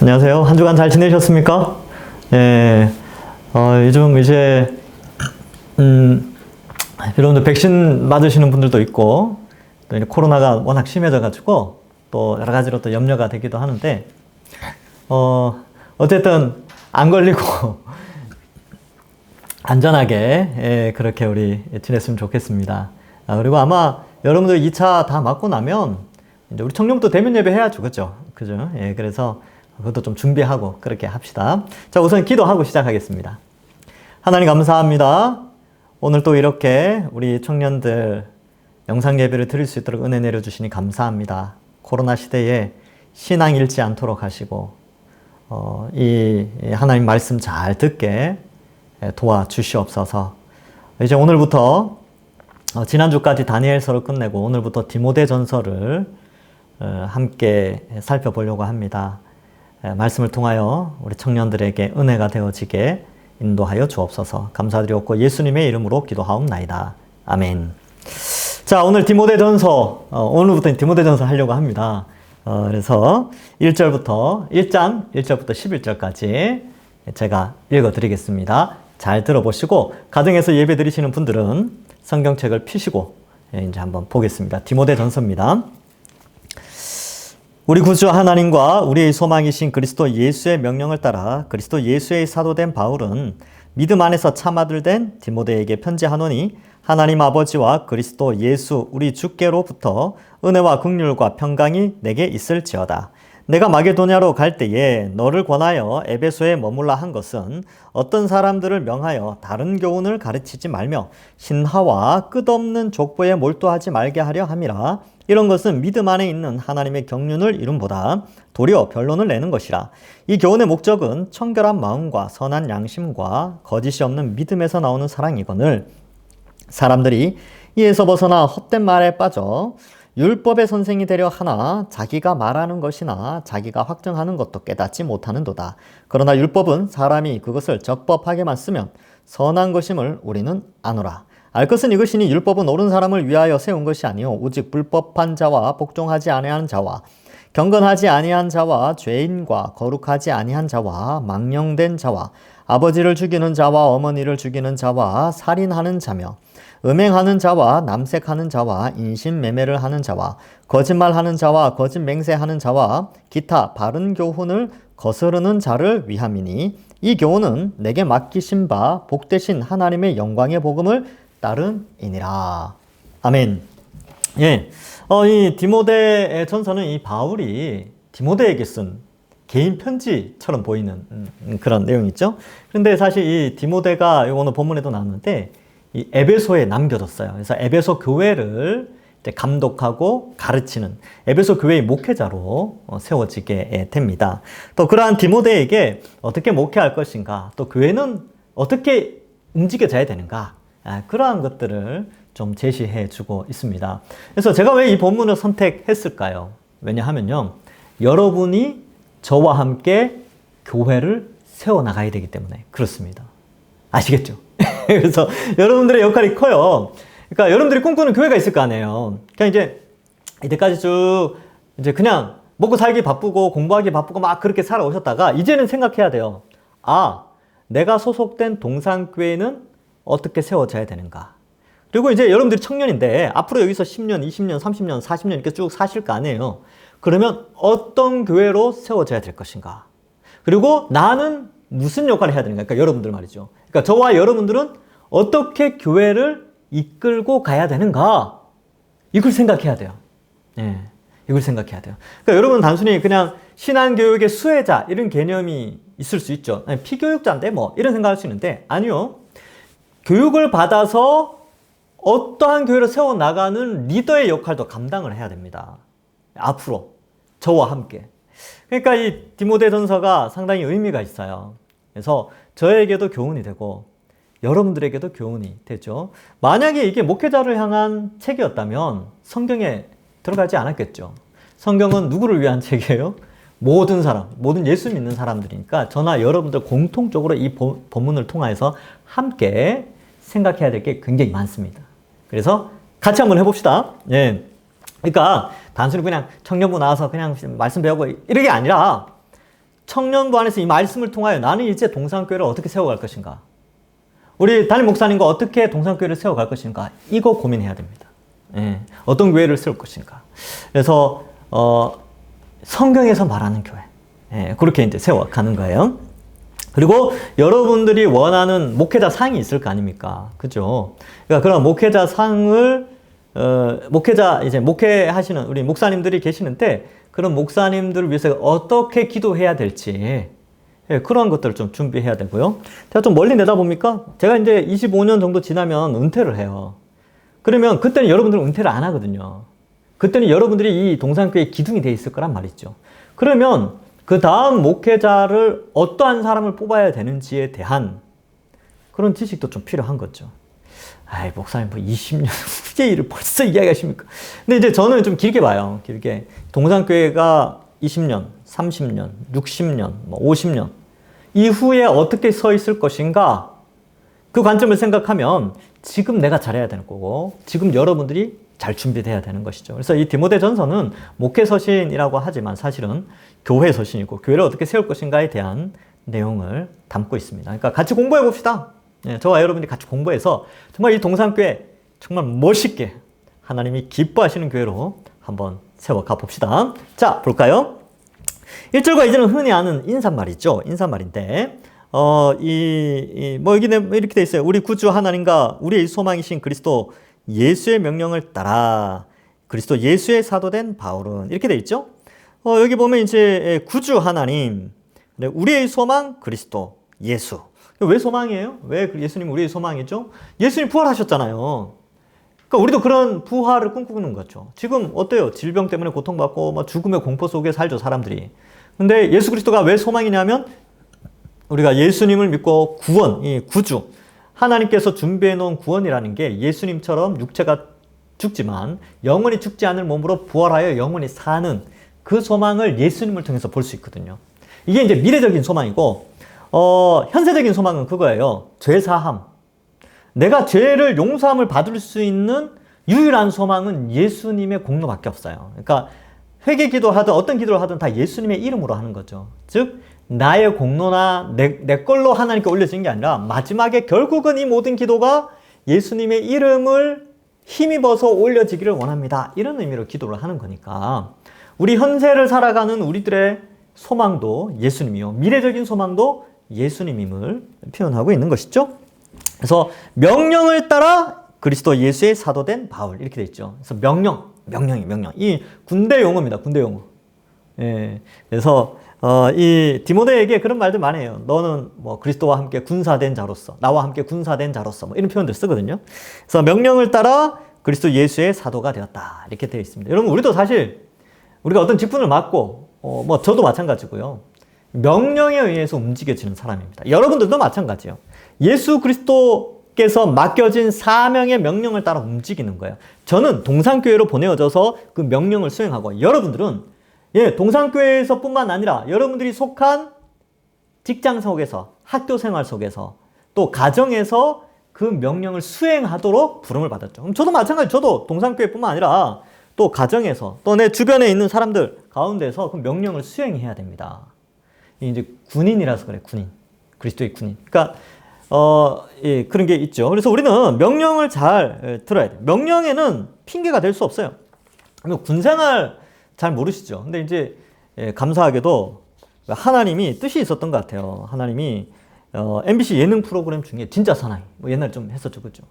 안녕하세요. 한 주간 잘 지내셨습니까? 예, 요즘 이제, 여러분들 백신 맞으시는 분들도 있고, 또 이제 코로나가 워낙 심해져가지고, 또 여러 가지로 또 염려가 되기도 하는데, 어쨌든, 안 걸리고, 안전하게, 그렇게 우리 지냈으면 좋겠습니다. 그리고 아마 여러분들 2차 다 맞고 나면, 이제 우리 청년부터 대면 예배 해야죠. 그죠? 그죠? 예, 그래서, 그것도 좀 준비하고 그렇게 합시다. 자, 우선 기도하고 시작하겠습니다. 하나님 감사합니다. 오늘 또 이렇게 우리 청년들 영상 예배를 드릴 수 있도록 은혜 내려주시니 감사합니다. 코로나 시대에 신앙 잃지 않도록 하시고 이 하나님 말씀 잘 듣게 도와주시옵소서. 이제 오늘부터 지난주까지 다니엘서를 끝내고 오늘부터 디모데전서를 함께 살펴보려고 합니다. 말씀을 통하여 우리 청년들에게 은혜가 되어지게 인도하여 주옵소서. 감사드리옵고 예수님의 이름으로 기도하옵나이다. 아멘. 자, 오늘 디모데전서, 오늘부터 디모데전서 하려고 합니다. 그래서 1장 1절부터 11절까지 제가 읽어드리겠습니다. 잘 들어보시고 가정에서 예배 드리시는 분들은 성경책을 펴시고 이제 한번 보겠습니다. 디모데전서입니다. 우리 구주 하나님과 우리의 소망이신 그리스도 예수의 명령을 따라 그리스도 예수의 사도된 바울은 믿음 안에서 참 아들 된 디모데에게 편지하노니 하나님 아버지와 그리스도 예수 우리 주께로부터 은혜와 긍휼과 평강이 내게 있을지어다. 내가 마게도냐로 갈 때에 너를 권하여 에베소에 머물라 한 것은 어떤 사람들을 명하여 다른 교훈을 가르치지 말며 신하와 끝없는 족보에 몰두하지 말게 하려 함이라. 이런 것은 믿음 안에 있는 하나님의 경륜을 이룸보다 도리어 변론을 내는 것이라. 이 교훈의 목적은 청결한 마음과 선한 양심과 거짓이 없는 믿음에서 나오는 사랑이거늘 사람들이 이에서 벗어나 헛된 말에 빠져 율법의 선생이 되려 하나 자기가 말하는 것이나 자기가 확정하는 것도 깨닫지 못하는도다. 그러나 율법은 사람이 그것을 적법하게만 쓰면 선한 것임을 우리는 아노라. 알 것은 이것이니 율법은 옳은 사람을 위하여 세운 것이 아니요 오직 불법한 자와 복종하지 아니한 자와 경건하지 아니한 자와 죄인과 거룩하지 아니한 자와 망령된 자와 아버지를 죽이는 자와 어머니를 죽이는 자와 살인하는 자며 음행하는 자와 남색하는 자와 인신매매를 하는 자와 거짓말하는 자와 거짓 맹세하는 자와 기타 바른 교훈을 거스르는 자를 위함이니 이 교훈은 내게 맡기신 바 복되신 하나님의 영광의 복음을 따름이니라. 아멘. 예, 이 디모데 전서는 이 바울이 디모데에게 쓴 개인 편지처럼 보이는 그런 내용이 있죠. 그런데 사실 이 디모데가 오늘 본문에도 나왔는데 이 에베소에 남겨뒀어요. 그래서 에베소 교회를 이제 감독하고 가르치는 에베소 교회의 목회자로 세워지게 됩니다. 또 그러한 디모데에게 어떻게 목회할 것인가, 또 교회는 어떻게 움직여져야 되는가, 그러한 것들을 좀 제시해 주고 있습니다. 그래서 제가 왜 이 본문을 선택했을까요? 왜냐하면요, 여러분이 저와 함께 교회를 세워나가야 되기 때문에 그렇습니다. 아시겠죠? 그래서 여러분들의 역할이 커요. 그러니까 여러분들이 꿈꾸는 교회가 있을 거 아니에요. 그러니까 이제 이때까지 쭉 이제 그냥 먹고 살기 바쁘고 공부하기 바쁘고 막 그렇게 살아오셨다가 이제는 생각해야 돼요. 아, 내가 소속된 동산교회는 어떻게 세워져야 되는가. 그리고 이제 여러분들이 청년인데 앞으로 여기서 10년, 20년, 30년, 40년 이렇게 쭉 사실 거 아니에요. 그러면 어떤 교회로 세워져야 될 것인가. 그리고 나는 무슨 역할을 해야 되는가. 그러니까 여러분들 말이죠. 그러니까 저와 여러분들은 어떻게 교회를 이끌고 가야 되는가. 이걸 생각해야 돼요. 예, 이걸 생각해야 돼요. 그러니까 여러분 단순히 그냥 신앙교육의 수혜자 이런 개념이 있을 수 있죠. 아니, 피교육자인데 뭐 이런 생각할 수 있는데 아니요. 교육을 받아서 어떠한 교회를 세워나가는 리더의 역할도 감당을 해야 됩니다. 앞으로 저와 함께. 그러니까 이 디모데전서가 상당히 의미가 있어요. 그래서 저에게도 교훈이 되고 여러분들에게도 교훈이 되죠. 만약에 이게 목회자를 향한 책이었다면 성경에 들어가지 않았겠죠. 성경은 누구를 위한 책이에요? 모든 사람, 모든 예수 믿는 사람들이니까 저나 여러분들 공통적으로 이 본문을 통해서 함께 생각해야 될 게 굉장히 많습니다. 그래서 같이 한번 해봅시다. 예. 그러니까 단순히 그냥 청년부 나와서 그냥 말씀 배우고 이런 게 아니라 청년부 안에서 이 말씀을 통하여 나는 이제 동산교회를 어떻게 세워갈 것인가? 우리 담임 목사님과 어떻게 동산교회를 세워갈 것인가? 이거 고민해야 됩니다. 예, 어떤 교회를 세울 것인가? 그래서 성경에서 말하는 교회, 예, 그렇게 이제 세워가는 거예요. 그리고 여러분들이 원하는 목회자 상이 있을 거 아닙니까? 그죠? 그러니까 그런 목회자 상을 목회자 이제 목회하시는 우리 목사님들이 계시는데 그런 목사님들을 위해서 어떻게 기도해야 될지, 예, 그런 것들을 좀 준비해야 되고요. 제가 좀 멀리 내다보니까 제가 이제 25년 정도 지나면 은퇴를 해요. 그러면 그때는 여러분들은 은퇴를 안 하거든요. 그때는 여러분들이 이 동산교회에 기둥이 돼 있을 거란 말이죠. 그러면 그 다음 목회자를 어떠한 사람을 뽑아야 되는지에 대한 그런 지식도 좀 필요한 거죠. 아이, 목사님, 뭐 20년 후의 일을 벌써 이야기하십니까? 근데 이제 저는 좀 길게 봐요. 길게. 동산교회가 20년, 30년, 60년, 50년 이후에 어떻게 서 있을 것인가? 그 관점을 생각하면 지금 내가 잘해야 되는 거고, 지금 여러분들이 잘 준비돼야 되는 것이죠. 그래서 이 디모데 전서는 목회 서신이라고 하지만 사실은 교회 서신이고, 교회를 어떻게 세울 것인가에 대한 내용을 담고 있습니다. 그러니까 같이 공부해 봅시다. 네, 저와 여러분이 같이 공부해서 정말 이 동산교회 정말 멋있게 하나님이 기뻐하시는 교회로 한번 세워가 봅시다. 자, 볼까요? 1절과 2절은 흔히 아는 인사말이죠. 인사말인데, 뭐, 여기 이렇게 돼 있어요. 우리 구주 하나님과 우리의 소망이신 그리스도 예수의 명령을 따라 그리스도 예수의 사도된 바울은 이렇게 돼 있죠. 여기 보면 이제 구주 하나님, 우리의 소망 그리스도 예수. 왜 소망이에요? 왜 예수님 우리의 소망이죠? 예수님 부활하셨잖아요. 그러니까 우리도 그런 부활을 꿈꾸는 거죠. 지금 어때요? 질병 때문에 고통받고 막 죽음의 공포 속에 살죠, 사람들이. 근데 예수 그리스도가 왜 소망이냐면 우리가 예수님을 믿고 구원, 이 구주, 하나님께서 준비해 놓은 구원이라는 게 예수님처럼 육체가 죽지만 영원히 죽지 않을 몸으로 부활하여 영원히 사는 그 소망을 예수님을 통해서 볼 수 있거든요. 이게 이제 미래적인 소망이고, 현세적인 소망은 그거예요. 죄사함. 내가 죄를 용서함을 받을 수 있는 유일한 소망은 예수님의 공로밖에 없어요. 그러니까 회개 기도하든 어떤 기도를 하든 다 예수님의 이름으로 하는 거죠. 즉 나의 공로나 내 걸로 하나님께 올려진 게 아니라 마지막에 결국은 이 모든 기도가 예수님의 이름을 힘입어서 올려지기를 원합니다. 이런 의미로 기도를 하는 거니까 우리 현세를 살아가는 우리들의 소망도 예수님이요, 미래적인 소망도 예수님임을 표현하고 있는 것이죠. 그래서 명령을 따라 그리스도 예수의 사도된 바울 이렇게 돼 있죠. 그래서 명령. 이 군대 용어입니다. 군대 용어. 예. 그래서 이 디모데에게 그런 말들 많이 해요. 너는 뭐 그리스도와 함께 군사된 자로서, 나와 함께 군사된 자로서 뭐 이런 표현들 쓰거든요. 그래서 명령을 따라 그리스도 예수의 사도가 되었다. 이렇게 되어 있습니다. 여러분, 우리도 사실 우리가 어떤 직분을 맡고 뭐 저도 마찬가지고요. 명령에 의해서 움직여지는 사람입니다. 여러분들도 마찬가지예요. 예수 그리스도께서 맡겨진 사명의 명령을 따라 움직이는 거예요. 저는 동산교회로 보내어져서 그 명령을 수행하고, 여러분들은 동산교회에서 뿐만 아니라 여러분들이 속한 직장 속에서, 학교 생활 속에서, 또 가정에서 그 명령을 수행하도록 부름을 받았죠. 그럼 저도 마찬가지, 저도 동산교회뿐만 아니라 또 가정에서, 또 내 주변에 있는 사람들 가운데서 그 명령을 수행해야 됩니다. 이제 군인이라서 그래, 군인. 그리스도의 군인. 그러니까, 그런 게 있죠. 그래서 우리는 명령을 잘 들어야 돼요. 명령에는 핑계가 될 수 없어요. 군생활 잘 모르시죠? 근데 이제, 감사하게도 하나님이 뜻이 있었던 것 같아요. 하나님이, MBC 예능 프로그램 중에 진짜 사나이. 뭐 옛날에 좀 했었죠. 그죠?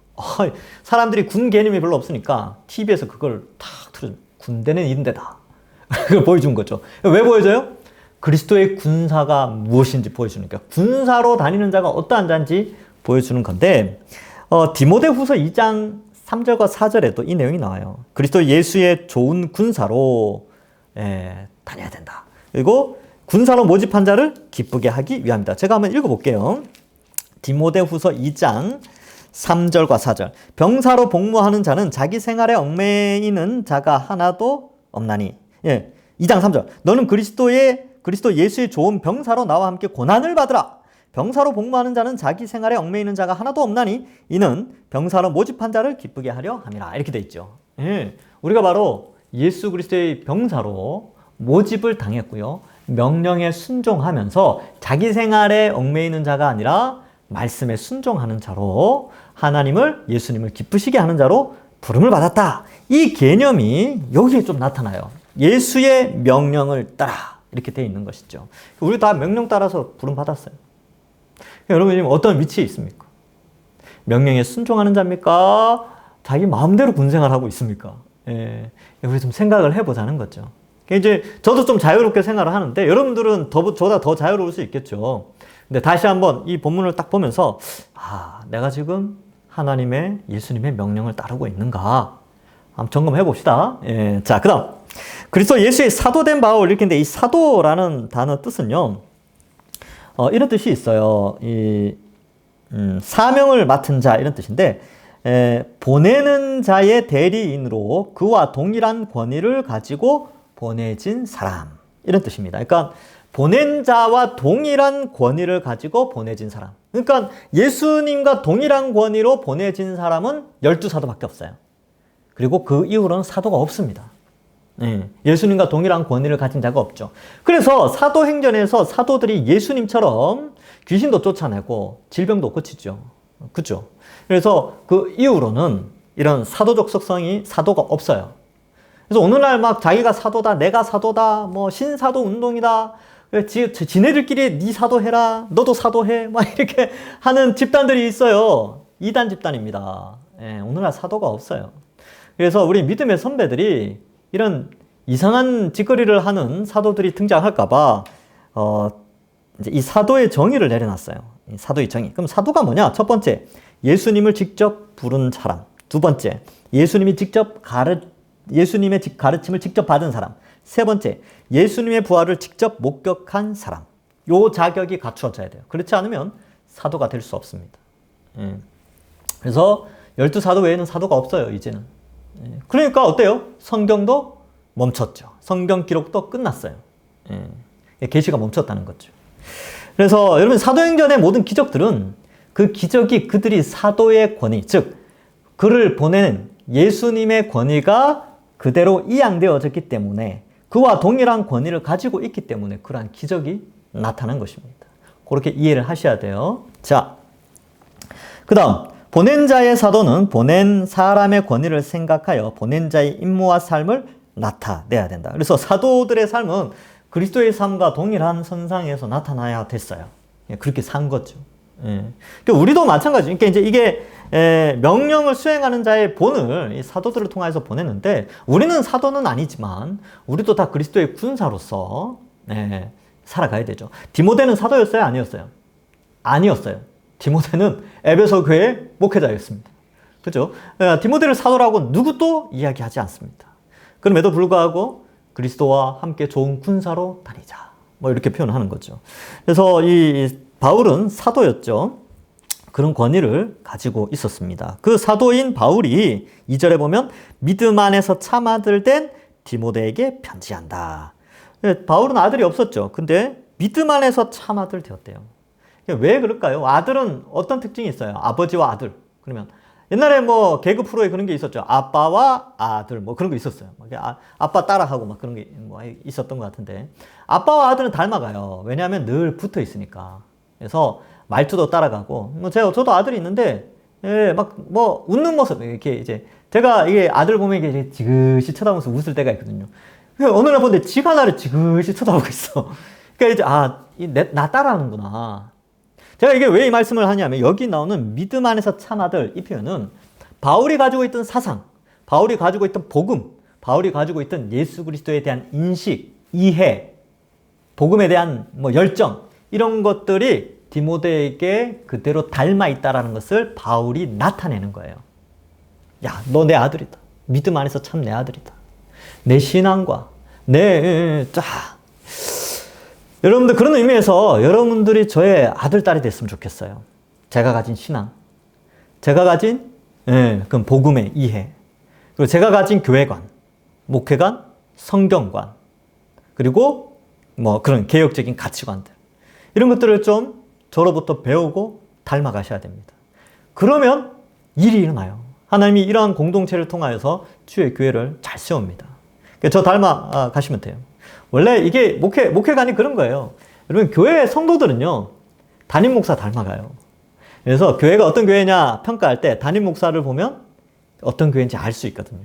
사람들이 군 개념이 별로 없으니까 TV에서 그걸 탁 틀어줘. 군대는 이런 데다. 그걸 보여준 거죠. 왜 보여줘요? 그리스도의 군사가 무엇인지 보여주니까, 군사로 다니는 자가 어떠한 자인지 보여주는 건데, 디모데 후서 2장 3절과 4절에도 이 내용이 나와요. 그리스도 예수의 좋은 군사로 다녀야 된다. 그리고 군사로 모집한 자를 기쁘게 하기 위함이다. 제가 한번 읽어볼게요. 디모데 후서 2장 3절과 4절. 병사로 복무하는 자는 자기 생활에 얽매이는 자가 하나도 없나니. 2장 3절. 너는 그리스도 예수의 좋은 병사로 나와 함께 고난을 받으라. 병사로 복무하는 자는 자기 생활에 얽매이는 자가 하나도 없나니 이는 병사로 모집한 자를 기쁘게 하려 함이라. 이렇게 돼 있죠. 우리가 바로 예수 그리스도의 병사로 모집을 당했고요. 명령에 순종하면서 자기 생활에 얽매이는 자가 아니라 말씀에 순종하는 자로 하나님을, 예수님을 기쁘시게 하는 자로 부름을 받았다. 이 개념이 여기에 좀 나타나요. 예수의 명령을 따라 이렇게 되어 있는 것이죠. 우리 다 명령 따라서 부름 받았어요. 여러분 지금 어떤 위치에 있습니까? 명령에 순종하는 자입니까? 자기 마음대로 군생활 하고 있습니까? 예, 우리 좀 생각을 해보자는 거죠. 이제 저도 좀 자유롭게 생활을 하는데 여러분들은 저보다 더 자유로울 수 있겠죠. 근데 다시 한번 이 본문을 딱 보면서 내가 지금 하나님의, 예수님의 명령을 따르고 있는가 한번 점검해 봅시다. 예, 자, 그다음 그리스도 예수의 사도된 바울 이렇게 했는데 이 사도라는 단어 뜻은요, 이런 뜻이 있어요. 사명을 맡은 자 이런 뜻인데, 보내는 자의 대리인으로 그와 동일한 권위를 가지고 보내진 사람 이런 뜻입니다. 그러니까 보낸 자와 동일한 권위를 가지고 보내진 사람. 그러니까 예수님과 동일한 권위로 보내진 사람은 12사도밖에 없어요. 그리고 그 이후로는 사도가 없습니다. 예수님과 동일한 권위를 가진 자가 없죠. 그래서 사도행전에서 사도들이 예수님처럼 귀신도 쫓아내고 질병도 고치죠. 그죠? 그래서 그 이후로는 이런 사도적 속성이 사도가 없어요. 그래서 오늘날 막 자기가 사도다, 내가 사도다, 뭐 신사도 운동이다, 지네들끼리 네 사도해라, 너도 사도해, 막 이렇게 하는 집단들이 있어요. 이단 집단입니다. 오늘날 사도가 없어요. 그래서 우리 믿음의 선배들이 이런 이상한 짓거리를 하는 사도들이 등장할까봐 이제 이 사도의 정의를 내려놨어요. 이 사도의 정의. 그럼 사도가 뭐냐? 첫 번째, 예수님을 직접 부른 사람. 두 번째, 예수님의 가르침을 직접 받은 사람. 세 번째, 예수님의 부활을 직접 목격한 사람. 요 자격이 갖추어져야 돼요. 그렇지 않으면 사도가 될 수 없습니다. 그래서 12사도 외에는 사도가 없어요, 이제는. 그러니까 어때요? 성경도 멈췄죠. 성경 기록도 끝났어요. 계시가 멈췄다는 거죠. 그래서 여러분 사도행전의 모든 기적들은 그 기적이 그들이 사도의 권위, 즉 그를 보내는 예수님의 권위가 그대로 이양되어졌기 때문에 그와 동일한 권위를 가지고 있기 때문에 그러한 기적이 나타난 것입니다. 그렇게 이해를 하셔야 돼요. 자, 그 다음 보낸 자의 사도는 보낸 사람의 권위를 생각하여 보낸 자의 임무와 삶을 나타내야 된다. 그래서 사도들의 삶은 그리스도의 삶과 동일한 선상에서 나타나야 됐어요. 그렇게 산 거죠. 그러니까 우리도 마찬가지. 그러니까 이제 이게 명령을 수행하는 자의 본을 이 사도들을 통해서 보냈는데 우리는 사도는 아니지만 우리도 다 그리스도의 군사로서 살아가야 되죠. 디모데는 사도였어요? 아니었어요? 아니었어요. 디모데는 에베소 교회 목회자였습니다. 그죠? 디모데를 사도라고 누구도 이야기하지 않습니다. 그럼에도 불구하고 그리스도와 함께 좋은 군사로 다니자. 뭐 이렇게 표현하는 거죠. 그래서 이 바울은 사도였죠. 그런 권위를 가지고 있었습니다. 그 사도인 바울이 2절에 보면 믿음 안에서 참 아들 된 디모데에게 편지한다. 바울은 아들이 없었죠. 근데 믿음 안에서 참 아들 되었대요. 왜 그럴까요? 아들은 어떤 특징이 있어요? 아버지와 아들. 그러면 옛날에 뭐 개그 프로에 그런 게 있었죠. 아빠와 아들 뭐 그런 거 있었어요. 아빠 따라하고 막 그런 게 뭐 있었던 것 같은데 아빠와 아들은 닮아가요. 왜냐하면 늘 붙어 있으니까. 그래서 말투도 따라가고 뭐 저도 아들이 있는데 막 뭐 웃는 모습 이렇게 이제 제가 이게 아들 보면 이게 지그시 쳐다보면서 웃을 때가 있거든요. 어느 날 보는데 지가 나를 지그시 쳐다보고 있어. 그러니까 이제 나 따라하는구나. 제가 이게 왜 이 말씀을 하냐면 여기 나오는 믿음 안에서 참 아들 이 표현은 바울이 가지고 있던 사상, 바울이 가지고 있던 복음, 바울이 가지고 있던 예수 그리스도에 대한 인식, 이해, 복음에 대한 뭐 열정 이런 것들이 디모데에게 그대로 닮아 있다라는 것을 바울이 나타내는 거예요. 야, 너 내 아들이다. 믿음 안에서 참 내 아들이다. 내 신앙과 여러분들 그런 의미에서 여러분들이 저의 아들, 딸이 됐으면 좋겠어요. 제가 가진 신앙, 제가 가진 그럼 복음의 이해, 그리고 제가 가진 교회관, 목회관, 성경관, 그리고 뭐 그런 개혁적인 가치관들 이런 것들을 좀 저로부터 배우고 닮아가셔야 됩니다. 그러면 일이 일어나요. 하나님이 이러한 공동체를 통하여서 주의 교회를 잘 세웁니다. 저 닮아가시면 돼요. 원래 이게 목회관이 그런 거예요. 여러분, 교회 성도들은요, 담임 목사 닮아가요. 그래서 교회가 어떤 교회냐 평가할 때 담임 목사를 보면 어떤 교회인지 알 수 있거든요.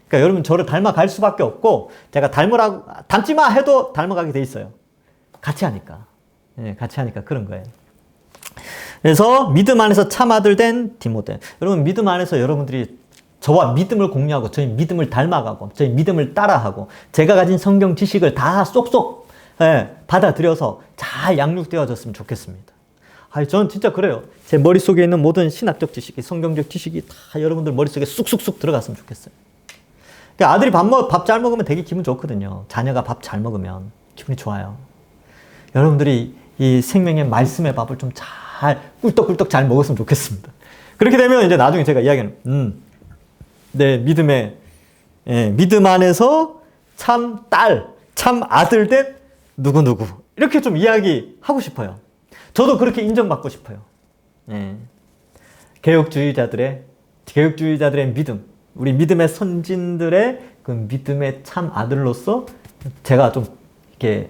그러니까 여러분, 저를 닮아갈 수밖에 없고, 제가 닮지 마 해도 닮아가게 돼 있어요. 같이 하니까. 예, 같이 하니까 그런 거예요. 그래서 믿음 안에서 참 아들 된 디모데. 여러분, 믿음 안에서 여러분들이 저와 믿음을 공유하고, 저희 믿음을 닮아가고, 저희 믿음을 따라하고, 제가 가진 성경 지식을 다 쏙쏙 받아들여서 잘 양육되어졌으면 좋겠습니다. 저는 진짜 그래요. 제 머릿속에 있는 모든 신학적 지식이, 성경적 지식이 다 여러분들 머릿속에 쑥쑥쑥 들어갔으면 좋겠어요. 그러니까 아들이 밥 잘 먹으면 되게 기분 좋거든요. 자녀가 밥 잘 먹으면 기분이 좋아요. 여러분들이 이 생명의 말씀의 밥을 좀 잘 꿀떡꿀떡 잘 먹었으면 좋겠습니다. 그렇게 되면 이제 나중에 제가 이야기하는 내 믿음 안에서 참 딸, 참 아들 된 누구누구 이렇게 좀 이야기하고 싶어요. 저도 그렇게 인정받고 싶어요. 개혁주의자들의 믿음, 우리 믿음의 선진들의 그 믿음의 참 아들로서 제가 좀 이렇게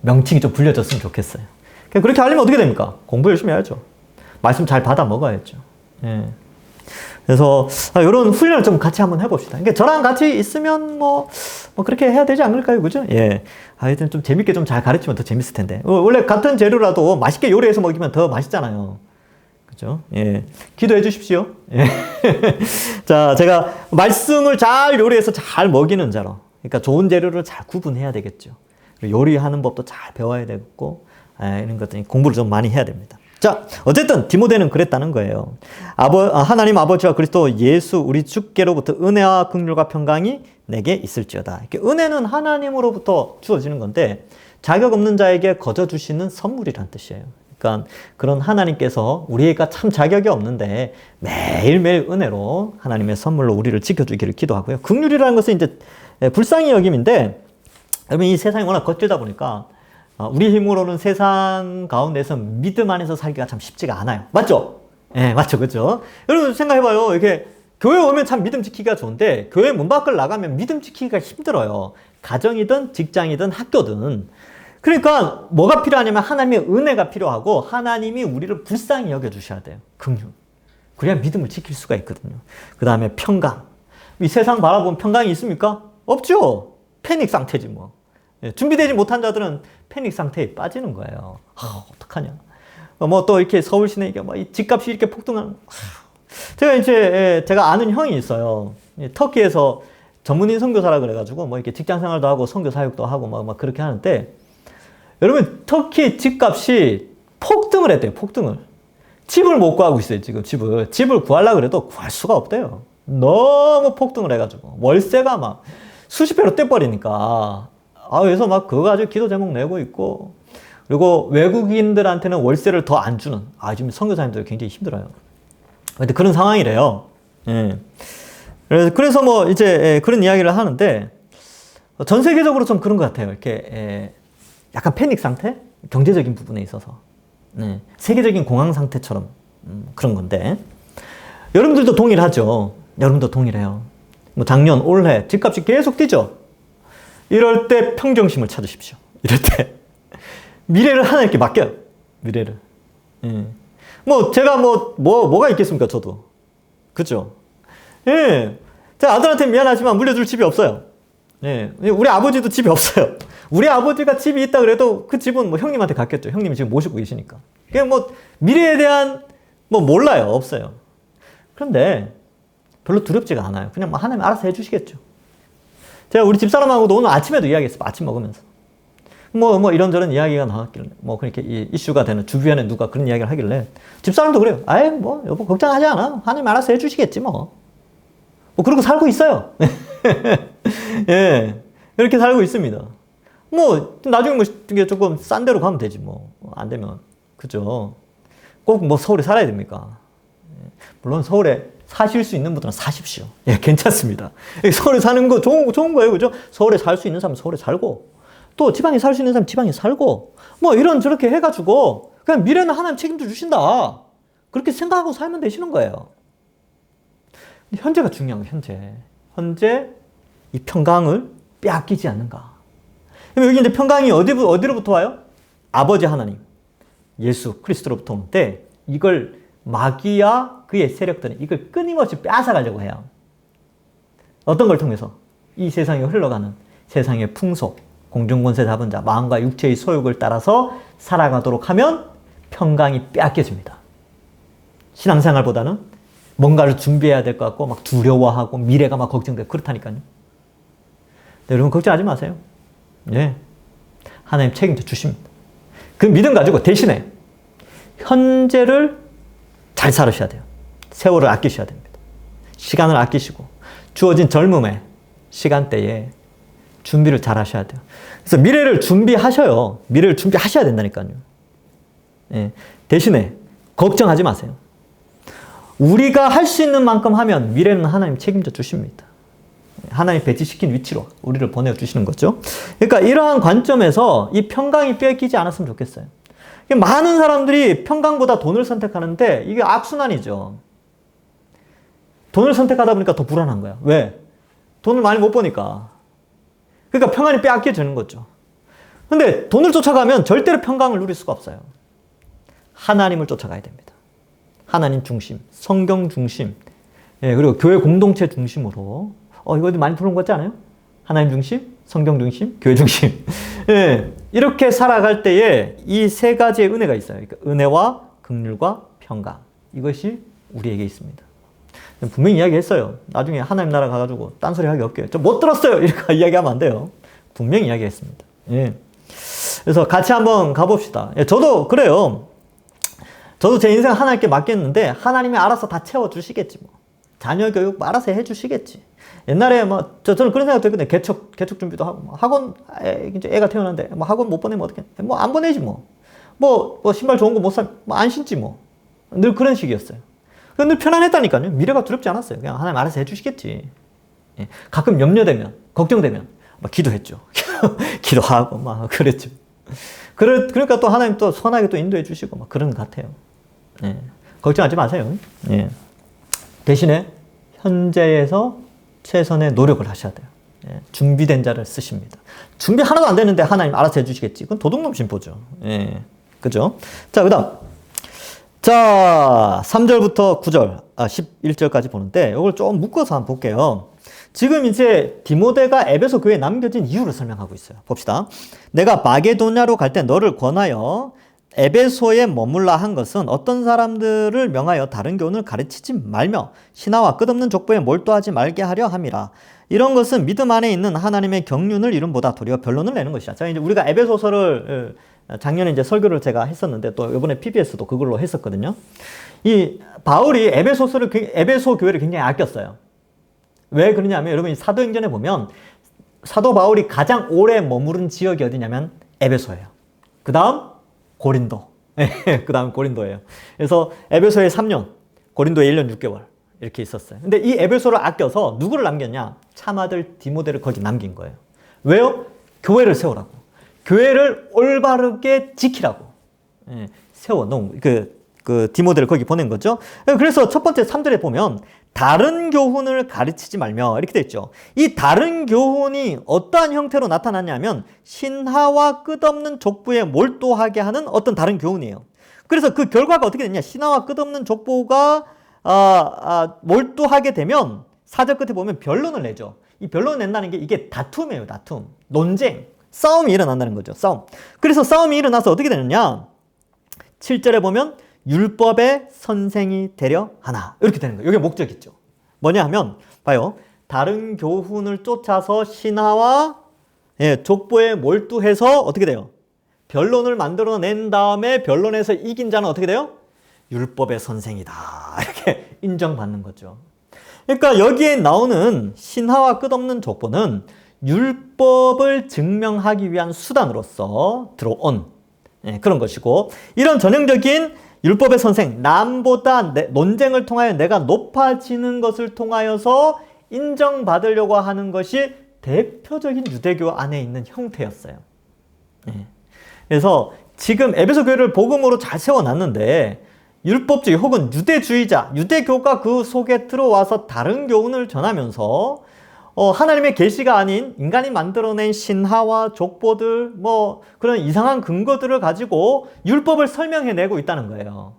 명칭이 좀 불려졌으면 좋겠어요. 그렇게 하려면 어떻게 됩니까? 공부 열심히 해야죠. 말씀 잘 받아 먹어야죠. 그래서 이런 훈련을 좀 같이 한번 해봅시다. 그러니까 저랑 같이 있으면 뭐 그렇게 해야 되지 않을까요? 그죠? 예. 하여튼 좀 재밌게 좀 잘 가르치면 더 재밌을 텐데. 원래 같은 재료라도 맛있게 요리해서 먹이면 더 맛있잖아요. 그죠? 예. 기도해 주십시오. 예. 자, 제가 말씀을 잘 요리해서 잘 먹이는 자로. 그러니까 좋은 재료를 잘 구분해야 되겠죠. 요리하는 법도 잘 배워야 되겠고, 이런 것들 공부를 좀 많이 해야 됩니다. 자, 어쨌든 디모데는 그랬다는 거예요. 하나님 아버지와 그리스도 예수 우리 주께로부터 은혜와 긍휼과 평강이 내게 있을지어다. 은혜는 하나님으로부터 주어지는 건데 자격 없는 자에게 거저 주시는 선물이란 뜻이에요. 그러니까 그런 하나님께서 우리가 참 자격이 없는데 매일매일 은혜로 하나님의 선물로 우리를 지켜주기를 기도하고요. 긍휼이라는 것은 이제 불쌍히 여김인데, 여러분, 이 세상이 워낙 거칠다 보니까 우리 힘으로는 세상 가운데서 믿음 안에서 살기가 참 쉽지가 않아요. 맞죠? 예, 맞죠. 그죠? 여러분 생각해봐요. 이렇게 교회 오면 참 믿음 지키기가 좋은데 교회 문 밖을 나가면 믿음 지키기가 힘들어요. 가정이든 직장이든 학교든. 그러니까 뭐가 필요하냐면 하나님의 은혜가 필요하고 하나님이 우리를 불쌍히 여겨주셔야 돼요. 긍휼. 그래야 믿음을 지킬 수가 있거든요. 그 다음에 평강. 이 세상 바라보면 평강이 있습니까? 없죠. 패닉 상태지 뭐. 준비되지 못한 자들은 패닉 상태에 빠지는 거예요. 어떡하냐. 또 이렇게 서울 시내에 집값이 이렇게 폭등하는. 제가 아는 형이 있어요. 터키에서 전문인 선교사라 그래가지고 이렇게 직장 생활도 하고 선교 사역도 하고 막 그렇게 하는데, 여러분, 터키 집값이 폭등을 했대요. 폭등을. 집을 못 구하고 있어요. 지금 집을 구하려고 그래도 구할 수가 없대요. 너무 폭등을 해가지고 월세가 막 수십 배로 떼버리니까. 그래서 그거 가지고 기도 제목 내고 있고, 그리고 외국인들한테는 월세를 더 안 주는, 지금 선교사님들 굉장히 힘들어요. 근데 그런 상황이래요. 예. 그래서 이제 그런 이야기를 하는데, 전 세계적으로 좀 그런 것 같아요. 이렇게 약간 패닉 상태? 경제적인 부분에 있어서. 세계적인 공황 상태처럼 그런 건데, 여러분들도 동의를 하죠. 여러분도 동의를 해요. 작년, 올해 집값이 계속 뛰죠. 이럴 때 평정심을 찾으십시오. 이럴 때 미래를 하나님께 맡겨요. 미래를. 제가 뭐가 있겠습니까? 저도. 그죠? 예. 제 아들한테 미안하지만 물려줄 집이 없어요. 예. 우리 아버지도 집이 없어요. 우리 아버지가 집이 있다 그래도 그 집은 형님한테 갔겠죠. 형님이 지금 모시고 계시니까. 그냥 미래에 대한 몰라요. 없어요. 그런데 별로 두렵지가 않아요. 그냥 하나님 알아서 해주시겠죠. 제가 우리 집사람하고도 오늘 아침에도 이야기했어요. 아침 먹으면서. 이런저런 이야기가 나왔길래, 그렇게 이슈가 되는, 주변에 누가 그런 이야기를 하길래, 집사람도 그래요. 여보, 걱정하지 않아. 하나님 알아서 해주시겠지, 그러고 살고 있어요. 예. 이렇게 살고 있습니다. 나중에 조금 싼 데로 가면 되지, 안 되면. 그죠? 꼭 서울에 살아야 됩니까? 물론 서울에 사실 수 있는 분들은 사십시오. 예, 괜찮습니다. 서울에 사는 거 좋은 거예요. 그죠? 서울에 살 수 있는 사람은 서울에 살고, 또 지방에 살 수 있는 사람은 지방에 살고, 저렇게 해가지고, 그냥 미래는 하나님 책임져 주신다. 그렇게 생각하고 살면 되시는 거예요. 현재가 중요한 거예요, 현재 이 평강을 빼앗기지 않는가. 그럼 여기 이제 평강이 어디로부터 와요? 아버지 하나님, 예수 그리스도로부터 오는데 이걸 마귀와 그의 세력들은 이걸 끊임없이 뺏어가려고 해요. 어떤 걸 통해서? 이 세상에 흘러가는 세상의 풍속, 공중권세 잡은 자, 마음과 육체의 소욕을 따라서 살아가도록 하면 평강이 빼앗겨집니다. 신앙생활보다는 뭔가를 준비해야 될 것 같고 막 두려워하고 미래가 막 걱정되고 그렇다니까요. 네, 여러분 걱정하지 마세요. 예, 하나님 책임져 주십니다. 그 믿음 가지고 대신에 현재를 잘 살으셔야 돼요. 세월을 아끼셔야 됩니다. 시간을 아끼시고 주어진 젊음의 시간대에 준비를 잘 하셔야 돼요. 그래서 미래를 준비하셔요. 미래를 준비하셔야 된다니까요. 예, 대신에 걱정하지 마세요. 우리가 할 수 있는 만큼 하면 미래는 하나님 책임져 주십니다. 하나님 배치시킨 위치로 우리를 보내주시는 거죠. 그러니까 이러한 관점에서 이 평강이 뺏기지 않았으면 좋겠어요. 많은 사람들이 평강보다 돈을 선택하는데 이게 악순환이죠. 돈을 선택하다 보니까 더 불안한 거야. 왜? 돈을 많이 못 버니까. 그러니까 평안이 빼앗겨지는 거죠. 근데 돈을 쫓아가면 절대로 평강을 누릴 수가 없어요. 하나님을 쫓아가야 됩니다. 하나님 중심, 성경 중심, 예, 그리고 교회 공동체 중심으로. 이거 어디 많이 부른 거 같지 않아요? 하나님 중심, 성경 중심, 교회 중심. 예, 이렇게 살아갈 때에 이 세 가지의 은혜가 있어요. 그러니까 은혜와 긍휼과 평강. 이것이 우리에게 있습니다. 분명히 이야기했어요. 나중에 하나님 나라 가가지고 딴소리 하기 없게. 저 못 들었어요! 이렇게 이야기하면 안 돼요. 분명히 이야기했습니다. 예. 그래서 같이 한번 가봅시다. 예, 저도 그래요. 저도 제 인생 하나님께 맡겼는데 하나님이 알아서 다 채워주시겠지 뭐. 자녀 교육 뭐 알아서 해주시겠지. 옛날에 뭐 저는 그런 생각도 했거든요. 개척 준비도 하고 뭐 학원 이제 애가 태어났는데 뭐 학원 못 보내면 어떻게? 뭐 안 보내지 뭐. 뭐 신발 좋은 거 못 사, 뭐 안 신지 뭐. 늘 그런 식이었어요. 늘 편안했다니까요. 미래가 두렵지 않았어요. 그냥 하나님 알아서 해주시겠지. 예. 가끔 염려되면, 걱정되면 막 기도했죠. 기도하고 막 그랬죠. 그러니까 또 하나님 또 선하게 또 인도해 주시고 막 그런 것 같아요. 예. 걱정하지 마세요. 예. 대신에 현재에서 최선의 노력을 하셔야 돼요. 예. 준비된 자를 쓰십니다. 준비 하나도 안 되는데 하나님 알아서 해주시겠지. 그건 도둑놈 심보죠. 예. 그죠? 자, 그 다음. 자, 3절부터 9절, 11절까지 보는데, 이걸 좀 묶어서 한번 볼게요. 지금 이제 디모데가 에베소 교회에 남겨진 이유를 설명하고 있어요. 봅시다. 내가 마게도냐로 갈 때 너를 권하여 에베소에 머물라 한 것은 어떤 사람들을 명하여 다른 교훈을 가르치지 말며 신하와 끝없는 족보에 몰두하지 말게 하려 함이라. 이런 것은 믿음 안에 있는 하나님의 경륜을 이름보다 도리어 변론을 내는 것이다. 자, 이제 우리가 에베소서를 작년에 이제 설교를 제가 했었는데 또 이번에 PBS도 그걸로 했었거든요. 이 바울이 에베소 교회를 굉장히 아꼈어요. 왜 그러냐면 여러분이 사도행전에 보면 사도 바울이 가장 오래 머무른 지역이 어디냐면 에베소예요. 그 다음 고린도. 그 다음 고린도예요. 그래서 에베소에 3년, 고린도에 1년 6개월 이렇게 있었어요. 근데 이 에베소를 아껴서 누구를 남겼냐? 참아들 디모데를 거기 남긴 거예요. 왜요? 교회를 세우라고. 교회를 올바르게 지키라고. 세워놓은 그 디모데를 거기 보낸 거죠. 그래서 첫 번째 3절에 보면 다른 교훈을 가르치지 말며 이렇게 돼 있죠. 이 다른 교훈이 어떠한 형태로 나타났냐면 신하와 끝없는 족보에 몰두하게 하는 어떤 다른 교훈이에요. 그래서 그 결과가 어떻게 됐냐? 신하와 끝없는 족보가 몰두하게 되면 4절 끝에 보면 변론을 내죠. 이 변론을 낸다는 게 이게 다툼이에요. 다툼, 논쟁, 싸움이 일어난다는 거죠. 싸움. 그래서 싸움이 일어나서 어떻게 되느냐? 7절에 보면 율법의 선생이 되려 하나. 이렇게 되는 거예요. 이게 목적이죠. 뭐냐 하면 봐요. 다른 교훈을 쫓아서 신하와 족보에 몰두해서 어떻게 돼요? 변론을 만들어낸 다음에 변론에서 이긴 자는 어떻게 돼요? 율법의 선생이다. 이렇게 인정받는 거죠. 그러니까 여기에 나오는 신하와 끝없는 족보는 율법을 증명하기 위한 수단으로서 들어온 그런 것이고, 이런 전형적인 율법의 선생, 남보다 논쟁을 통하여 내가 높아지는 것을 통하여서 인정받으려고 하는 것이 대표적인 유대교 안에 있는 형태였어요. 그래서 지금 에베소 교회를 복음으로 잘 세워놨는데 율법주의 혹은 유대주의자, 유대교가 그 속에 들어와서 다른 교훈을 전하면서 하나님의 계시가 아닌 인간이 만들어낸 신화와 족보들, 뭐 그런 이상한 근거들을 가지고 율법을 설명해내고 있다는 거예요.